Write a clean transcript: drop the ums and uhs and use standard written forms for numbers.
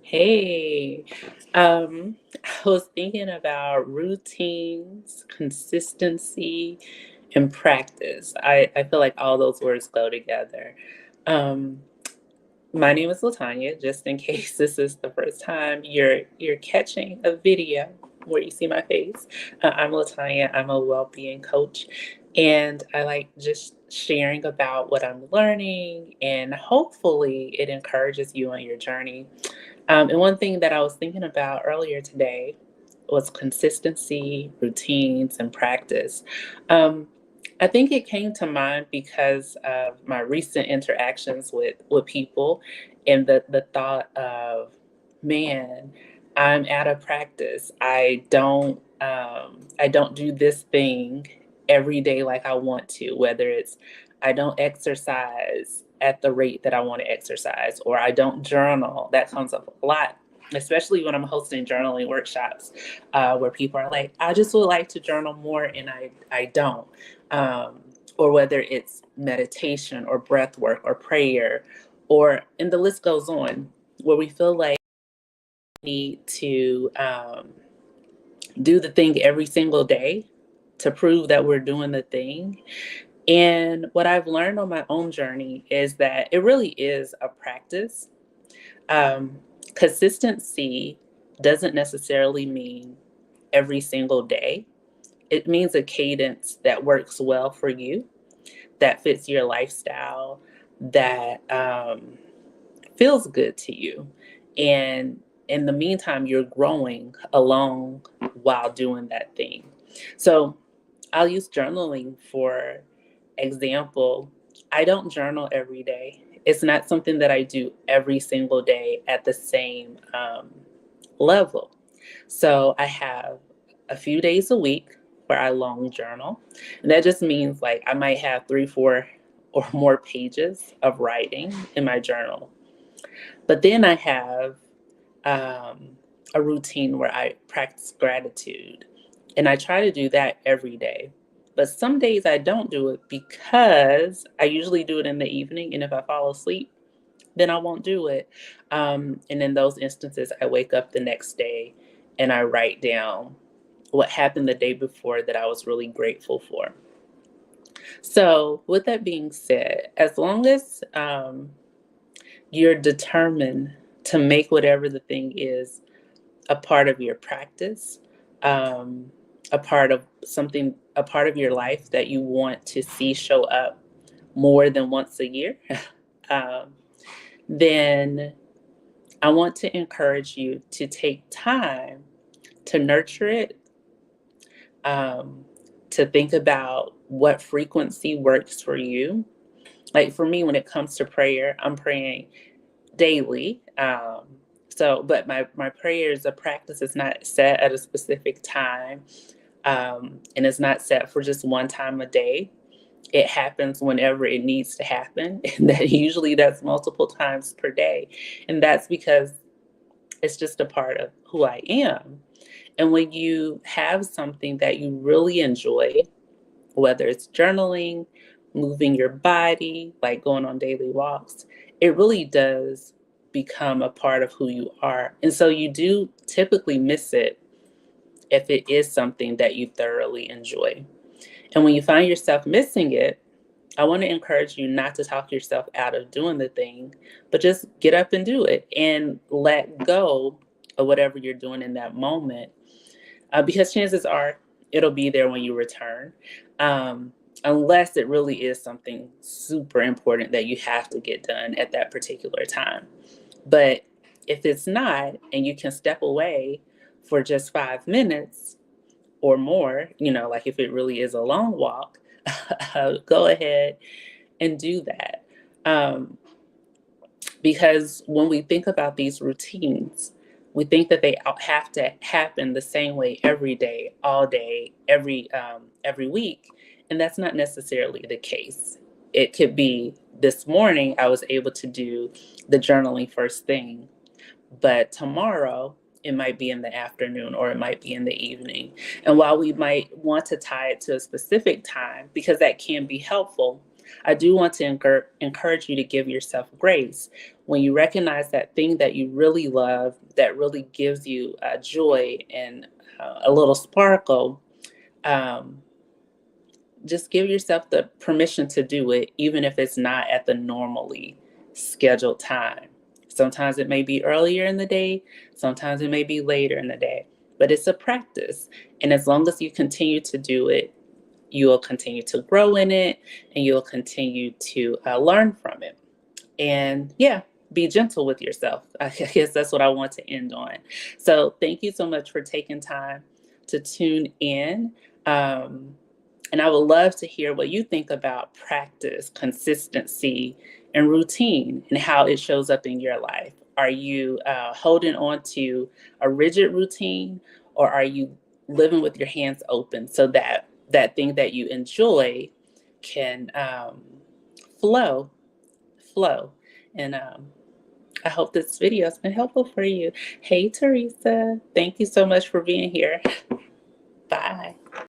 Hey, I was thinking about routines, consistency, and practice. I feel like all those words go together. Um, my name is Latanya. Just in case this is the first time you're catching a video where you see my face, I'm Latanya. I'm a well-being coach, and I like just sharing about what I'm learning, and hopefully it encourages you on your journey. And one thing that I was thinking about earlier today was consistency, routines, and practice. Um, I think it came to mind because of my recent interactions with people and the thought of, man, I'm out of practice. I don't do this thing every day like I want to, whether it's I don't exercise at the rate that I want to exercise, or I don't journal. That comes up a lot, especially when I'm hosting journaling workshops, where people are like, I just would like to journal more, and I don't. Um, or whether it's meditation or breath work or prayer, and the list goes on, where we feel like we need to do the thing every single day to prove that we're doing the thing. And what I've learned on my own journey is that it really is a practice. Um, Consistency doesn't necessarily mean every single day. It means a cadence that works well for you, that fits your lifestyle, that feels good to you. And in the meantime, you're growing along while doing that thing. So I'll use journaling for example. I don't journal every day. It's not something that I do every single day at the same level. So I have a few days a week where I long journal. And that just means like I might have three, four, or more pages of writing in my journal. But then I have um, a routine where I practice gratitude. And I try to do that every day. But some days I don't do it because I usually do it in the evening. And if I fall asleep, then I won't do it. And in those instances, I wake up the next day and I write down what happened the day before that I was really grateful for. So, with that being said, as long as you're determined to make whatever the thing is a part of your practice, um, a part of your life that you want to see show up more than once a year, um, then I want to encourage you to take time to nurture it, um, to think about what frequency works for you. Like for me, when it comes to prayer, I'm praying daily. But my prayers, the practice is not set at a specific time, and it's not set for just one time a day. It happens whenever it needs to happen, and that usually that's multiple times per day, and that's because it's just a part of who I am. And when you have something that you really enjoy, whether it's journaling, moving your body, like going on daily walks, it really does become a part of who you are. And so you do typically miss it if it is something that you thoroughly enjoy. And when you find yourself missing it, I want to encourage you not to talk yourself out of doing the thing, but just get up and do it and let go of whatever you're doing in that moment, because chances are it'll be there when you return, um, unless it really is something super important that you have to get done at that particular time. But if it's not, and you can step away for just 5 minutes or more, like if it really is a long walk, go ahead and do that. Um, because when we think about these routines, we think that they have to happen the same way every day, every week, and that's not necessarily the case. It could be this morning I was able to do the journaling first thing, but tomorrow it might be in the afternoon or it might be in the evening. And while we might want to tie it to a specific time because that can be helpful, I do want to encourage you to give yourself grace. When you recognize that thing that you really love, that really gives you joy and a little sparkle, um, just give yourself the permission to do it, even if it's not at the normally scheduled time. Sometimes it may be earlier in the day, sometimes it may be later in the day, but it's a practice. And as long as you continue to do it, you will continue to grow in it and you'll continue to learn from it. And yeah, be gentle with yourself. I guess that's what I want to end on. So thank you so much for taking time to tune in. And I would love to hear what you think about practice, consistency, and routine and how it shows up in your life. Are you holding on to a rigid routine, or are you living with your hands open so that that thing that you enjoy can flow, flow? And I hope this video has been helpful for you. Hey, Teresa, thank you so much for being here. Bye.